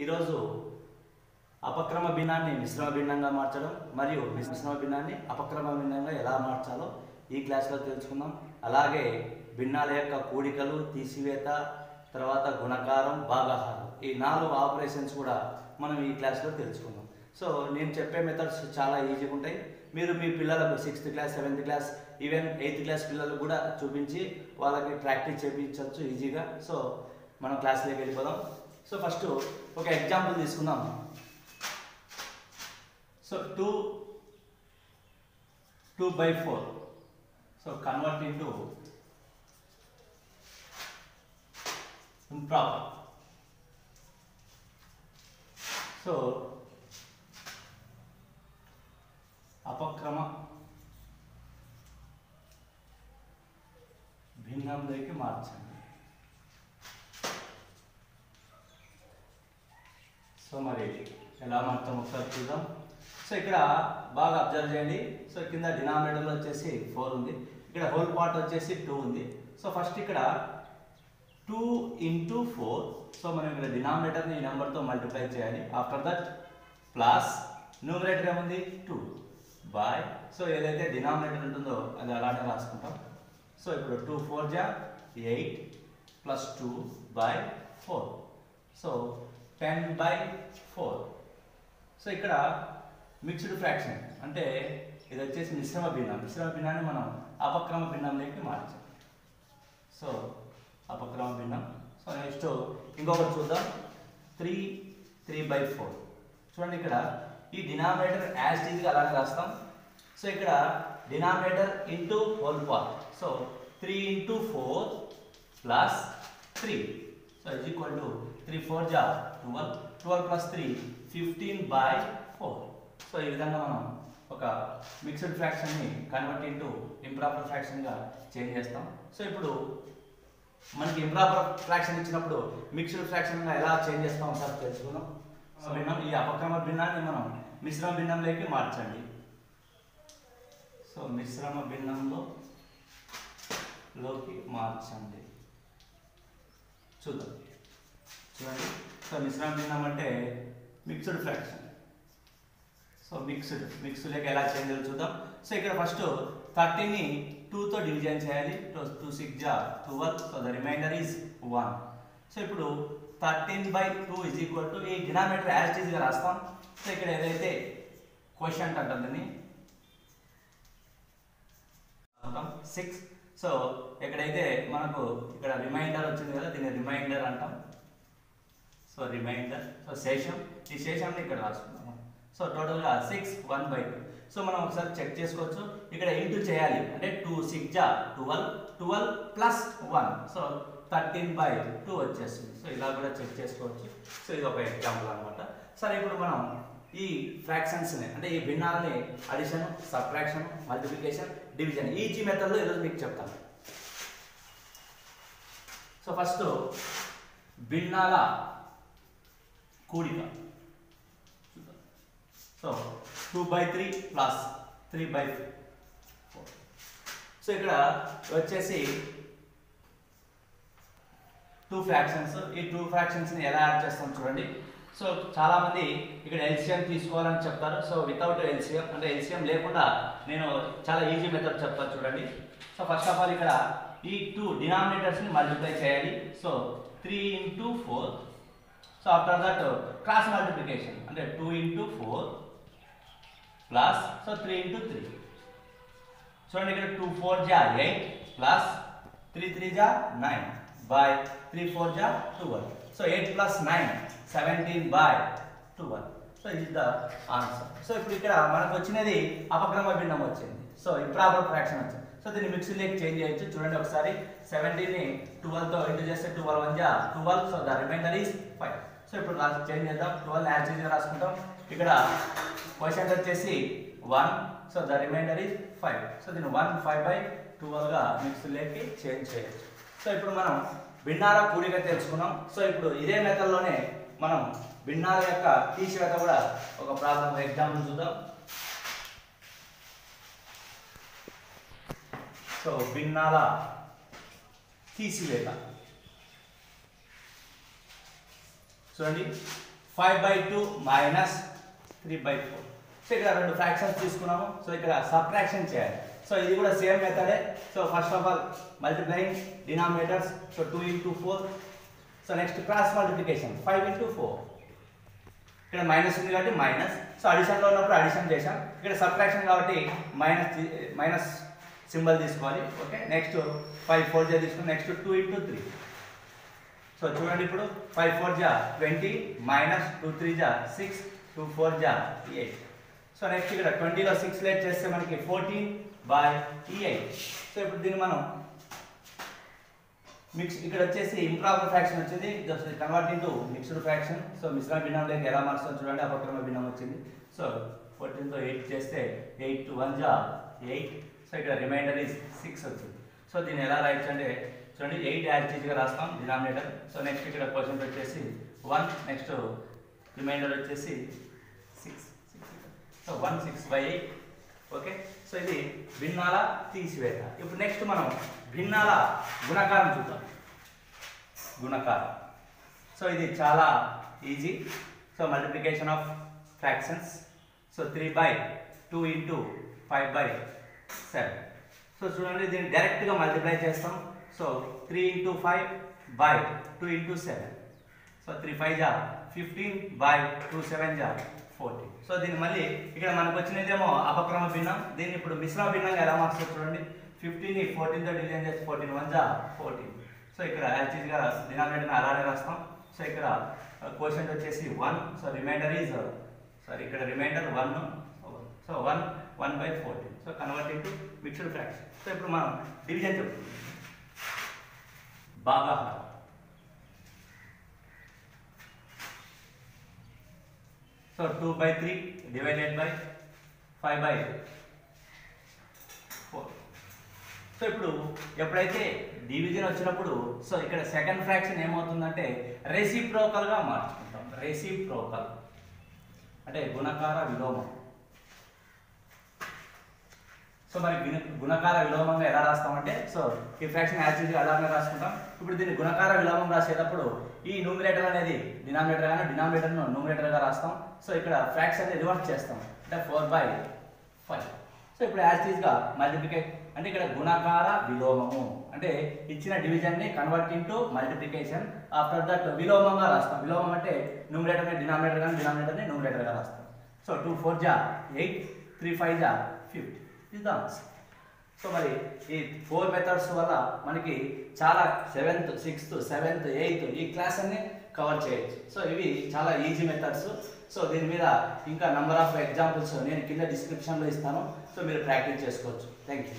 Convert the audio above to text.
ఈరోజు అపక్రమ భిన్నాన్ని మిశ్రమ భిన్నంగా మార్చడం మరియు మిశ్రమ భిన్నాన్ని అపక్రమ భిన్నంగా ఎలా మార్చాలో ఈ క్లాస్లో తెలుసుకుందాం. అలాగే భిన్నాల యొక్క కూడికలు, తీసివేత, తర్వాత గుణకారం, భాగాహారం, ఈ 4 ఆపరేషన్స్ కూడా మనం ఈ క్లాస్లో తెలుసుకుందాం. సో నేను చెప్పే మెథడ్స్ చాలా ఈజీగా ఉంటాయి. మీరు మీ పిల్లలకు 6th class, 7th class, even 8th class పిల్లలకు కూడా చూపించి వాళ్ళకి ప్రాక్టీస్ చేయించవచ్చు ఈజీగా. సో మనం క్లాస్లోకి వెళ్ళిపోదాం. సో ఫస్ట్ ఒక ఎగ్జాంపుల్ తీసుకుందాం. So 2/4 so convert into improper. So అపక్రమ భిన్నంలోకి మార్చండి. సో మరి ఎలా మార్చాం ఒకసారి చూద్దాం. సో ఇక్కడ బాగా అబ్జర్వ్ చేయండి. సో కింద డినామినేటర్లో వచ్చేసి 4 ఉంది, ఇక్కడ హోల్ పార్ట్ వచ్చేసి 2 ఉంది. సో ఫస్ట్ ఇక్కడ 2 into 4. సో మనం ఇక్కడ డినామినేటర్ని ఈ నెంబర్తో మల్టిప్లై చేయాలి. ఆఫ్టర్ దట్ ప్లస్ న్యూమరేటర్ ఏముంది 2 బై, సో ఏదైతే డినామినేటర్ ఉంటుందో అది అలానే రాసుకుంటాం. సో ఇప్పుడు 2 4 జా 8 ప్లస్ 2 బై 4, సో 10/4. సో ఇక్కడ మిక్స్డ్ ఫ్రాక్షన్ అంటే ఇది వచ్చేసి మిశ్రమ భిన్నం. మిశ్రమ భిన్నాన్ని మనం అపక్రమ భిన్నంలోకి మార్చాం. సో అపక్రమ భిన్నం. సో నెక్స్ట్ ఇంకొకటి చూద్దాం. 3/4. చూడండి ఇక్కడ ఈ డినామినేటర్ యాజ్ ఇట్ ఈజ్గా అలానే రాస్తాం. సో ఇక్కడ denominator into whole part. So 3 into 4 plus 3. So is equal to 3 4 జా 12, 12 ప్లస్ 3 15/4. సో ఈ విధంగా మనం ఒక మిక్స్డ్ ఫ్రాక్షన్ని కన్వర్ట్ ఇంటూ ఇంప్రాపర్ ఫ్రాక్షన్గా చేంజ్ చేస్తాం. సో ఇప్పుడు మనకి ఇంప్రాపర్ ఫ్రాక్షన్ ఇచ్చినప్పుడు మిక్స్డ్ ఫ్రాక్షన్గా ఎలా చేంజ్ చేస్తాం ఒకసారి తెలుసుకుందాం. సో భిన్నం, ఈ అపక్రమ భిన్నాన్ని మనం మిశ్రమ భిన్నంలోకి మార్చండి. సో మిశ్రమ భిన్నంలోకి మార్చండి. చూద్దాం. చూడండి. సో మిశ్రమ భిన్నం అంటే మిక్స్డ్ ఫ్రాక్షన్. సో మిక్స్డ్లోకి ఎలా చేంజ్ చేయాలో చూద్దాం. సో ఇక్కడ ఫస్ట్ 30ని 2తో డివిజన్ చేయాలి. 2 6 జా 12, so the remainder is 1. So ఇప్పుడు 13/2 ఇజ్ ఈక్వల్ టు ఈ డినామినేటర్ యాజ్ ఇట్ ఈజ్గా రాస్తాం. సో ఇక్కడ ఏదైతే క్వశ్చన్ అంటుందని 6. సో ఎక్కడైతే మనకు ఇక్కడ రిమైండర్ వచ్చింది కదా, దీన్ని రిమైండర్ అంటాం. సో రిమైండర్, సో శేషం, ఈ శేషాన్ని ఇక్కడ రాసుకుందాం. సో టోటల్గా 6 1/2. సో మనం ఒకసారి చెక్ చేసుకోవచ్చు. ఇక్కడ ఇంటూ చేయాలి అంటే 2 6 జా 12, 12 ప్లస్ 1, సో 13/2 వచ్చేస్తుంది. సో ఇలా కూడా చెక్ చేసుకోవచ్చు. సో ఇది ఒక ఎగ్జాంపుల్ అనమాట. సరే ఇప్పుడు మనం ఈ ఫ్రాక్షన్స్ని అంటే ఈ భిన్నాలని addition, subtraction, multiplication, division easy మెథడ్లో ఈరోజు మీకు చెప్తాను. సో ఫస్ట్ భిన్నాల కూడిక. So 2/3 plus 3/4. సో ఇక్కడ వచ్చేసి 2 ఫ్రాక్షన్స్. ఈ 2 ఫ్రాక్షన్స్ని ఎలా యాడ్ చేస్తాం చూడండి. సో చాలామంది ఇక్కడ ఎల్సిఎం తీసుకోవాలని చెప్తారు. సో వితౌట్ ఎల్సిఎం అంటే ఎల్సిఎం లేకుండా నేను చాలా ఈజీ మెథడ్ చెప్తాను చూడండి. సో ఫస్ట్ ఆఫ్ ఆల్ ఇక్కడ ఈ 2 డినామినేటర్స్ని మల్టిప్లై చేయాలి. So 3 into 4. So after that cross multiplication అంటే 2 into 4 ప్లస్, సో 3 into 3. చూడండి ఇక్కడ 2 4 జా 8 ప్లస్ 3 3 జా 9 బై 3 4 జా 12. So 8 plus 9 17/12. సో ఇది ద ఆన్సర్. సో ఇప్పుడు ఇక్కడ మనకు వచ్చినది అపక్రమ భిన్నం వచ్చింది. సో ఇంప్రాపర్ ఫ్రాక్షన్ వచ్చింది. సో దీన్ని మిక్స్డ్లోకి చేంజ్ చేయొచ్చు. చూడండి ఒకసారి 17ని 12తో ఇంటూ చేస్తే 12 1 జా 12, so the remainder is 5. So ఇప్పుడు చేంజ్ చేద్దాం. 12 యాజ్ ఇట్ ఈజ్గా రాసుకుంటాం. ఇక్కడ క్వశ్చన్ వచ్చేసి 1, so the remainder is 5. So దీన్ని 1 5/12గా మిక్స్డ్లోకి చేంజ్ చేయొచ్చు. సో ఇప్పుడు మనం భిన్నాల కూడిక తెలుసుకున్నాం. సో ఇప్పుడు ఇదే మెథడ్లోనే మనం భిన్నాల యొక్క తీసివేత కూడా ఒక ప్రాబ్లం ఎగ్జాంపుల్ చూద్దాం. సో భిన్నాల తీసివేత చూడండి 5/2 మైనస్ 3/4. సో ఇక్కడ రెండు ఫ్రాక్షన్స్ తీసుకున్నాము. సో ఇక్కడ సబ్ట్రాక్షన్ చేయాలి. సో ఇది కూడా సేమ్ మెథడే. So first of all multiplying denominators. So 2 into 4. So next cross multiplication 5 into 4. ఇక్కడ మైనస్ ఉంది కాబట్టి మైనస్. సో అడిషన్లో ఉన్నప్పుడు అడిషన్ చేసాం. ఇక్కడ సబ్ట్రాక్షన్ కాబట్టి మైనస్ సింబల్ తీసుకోవాలి. ఓకే, నెక్స్ట్ 5 4 జా తీసుకుని నెక్స్ట్ 2 into 3. సో చూడండి ఇప్పుడు 5 4 జా 20 మైనస్ 2 3 జా 6 2 4 జా 8. సో నెక్స్ట్ ఇక్కడ 20లో 6 లేట్ చేస్తే మనకి 14/8. సో ఇప్పుడు దీన్ని మనం మిక్స్ ఇక్కడ వచ్చేసి ఇంప్రాపర్ ఫ్రాక్షన్ వచ్చింది. Just convert into mixed fraction. So మిశ్రమ భిన్నంలోకి ఎలా మార్చుతాం చూడండి. అపక్రమ భిన్నం వచ్చింది. సో 14తో 8 చేస్తే 8 2 1 జా 8. సో ఇక్కడ రిమైండర్ ఇస్ 6 వచ్చింది. సో దీన్ని ఎలా రాయొచ్చు అంటే చూడండి 8 యాజ్ గా రాస్తాం డినామినేటర్. సో నెక్స్ట్ ఇక్కడ క్వశ్చన్ వచ్చేసి 1 నెక్స్ట్ రిమైండర్ వచ్చేసి 6. సో 1 6/8. ఓకే, సో ఇది భిన్నాల తీసివేత. ఇప్పుడు నెక్స్ట్ మనం భిన్నాల గుణకారం చూద్దాం. గుణకారం సో ఇది చాలా easy. So multiplication of fractions. So 3/2 into 5/7. So చూడండి దీన్ని డైరెక్ట్గా మల్టిప్లై చేస్తాం. So 3 into 5/2 into 7. సో 3 5 జా 15/2 7 జా 40. సో దీన్ని మళ్ళీ ఇక్కడ మనకు వచ్చినదేమో అపక్రమ భిన్నం. దీన్ని ఇప్పుడు మిశ్రమ భిన్నంగా ఎలా మార్చారు చూడండి. 15ని 14తో డివిజన్ చేసి 14 1 జా 14. సో ఇక్కడ యాక్చువల్గా డినామినేటర్ అలానే రాస్తాం. సో ఇక్కడ క్వశ్చన్ వచ్చేసి 1. సో రిమైండర్ ఈజ్ సారీ ఇక్కడ reminder 1. So 1/14. So convert into mixed fraction. So ఇప్పుడు మనం డివిజన్ చెప్తాం. భాగాహారం. So 2/3 divided by 5/4. సో ఇప్పుడు ఎప్పుడైతే డివిజన్ వచ్చినప్పుడు సో ఇక్కడ సెకండ్ ఫ్రాక్షన్ ఏమవుతుందంటే రెసిప్రోకల్గా మార్చుకుంటాం. రెసిప్రోకల్ అంటే గుణకార విలోమం. సో మరి గుణకార విలోమంగా ఎలా రాస్తామంటే సో ఈ ఫ్రాక్షన్ యాక్చువల్గా అలానే రాసుకుంటాం. ఇప్పుడు దీన్ని గుణకార విలోమం రాసేటప్పుడు ఈ న్యూమిరేటర్ అనేది డినామినేటర్ గానే డినామినేటర్ను న్యూమిరేటర్గా రాస్తాం. సో ఇక్కడ ఫ్రాక్షన్ రివర్స్ చేస్తాం అంటే 4/5. సో ఇప్పుడు యాక్చువల్గా మల్టిప్లికేట్ అంటే ఇక్కడ గుణకార విలోమము అంటే ఇచ్చిన డివిజన్ని convert into multiplication. After that విలోమంగా రాస్తాం. విలోమం అంటే న్యూమిరేటర్ని డినామినేటర్ కానీ డినామినేటర్ని న్యూమిరేటర్గా రాస్తాం. సో 2 4 జా 8 3 5 జా 50. Is the answer. సో మరి ఈ 4 మెథడ్స్ వల్ల మనకి చాలా 7th 6th 7th 8th ఈ క్లాస్ అన్ని కవర్ చేయొచ్చు. సో ఇవి చాలా ఈజీ మెథడ్స్. సో దీని మీద ఇంకా నంబర్ ఆఫ్ ఎగ్జాంపుల్స్ నేను కింద డిస్క్రిప్షన్లో ఇస్తాను. సో మీరు ప్రాక్టీస్ చేసుకోవచ్చు. Thank you.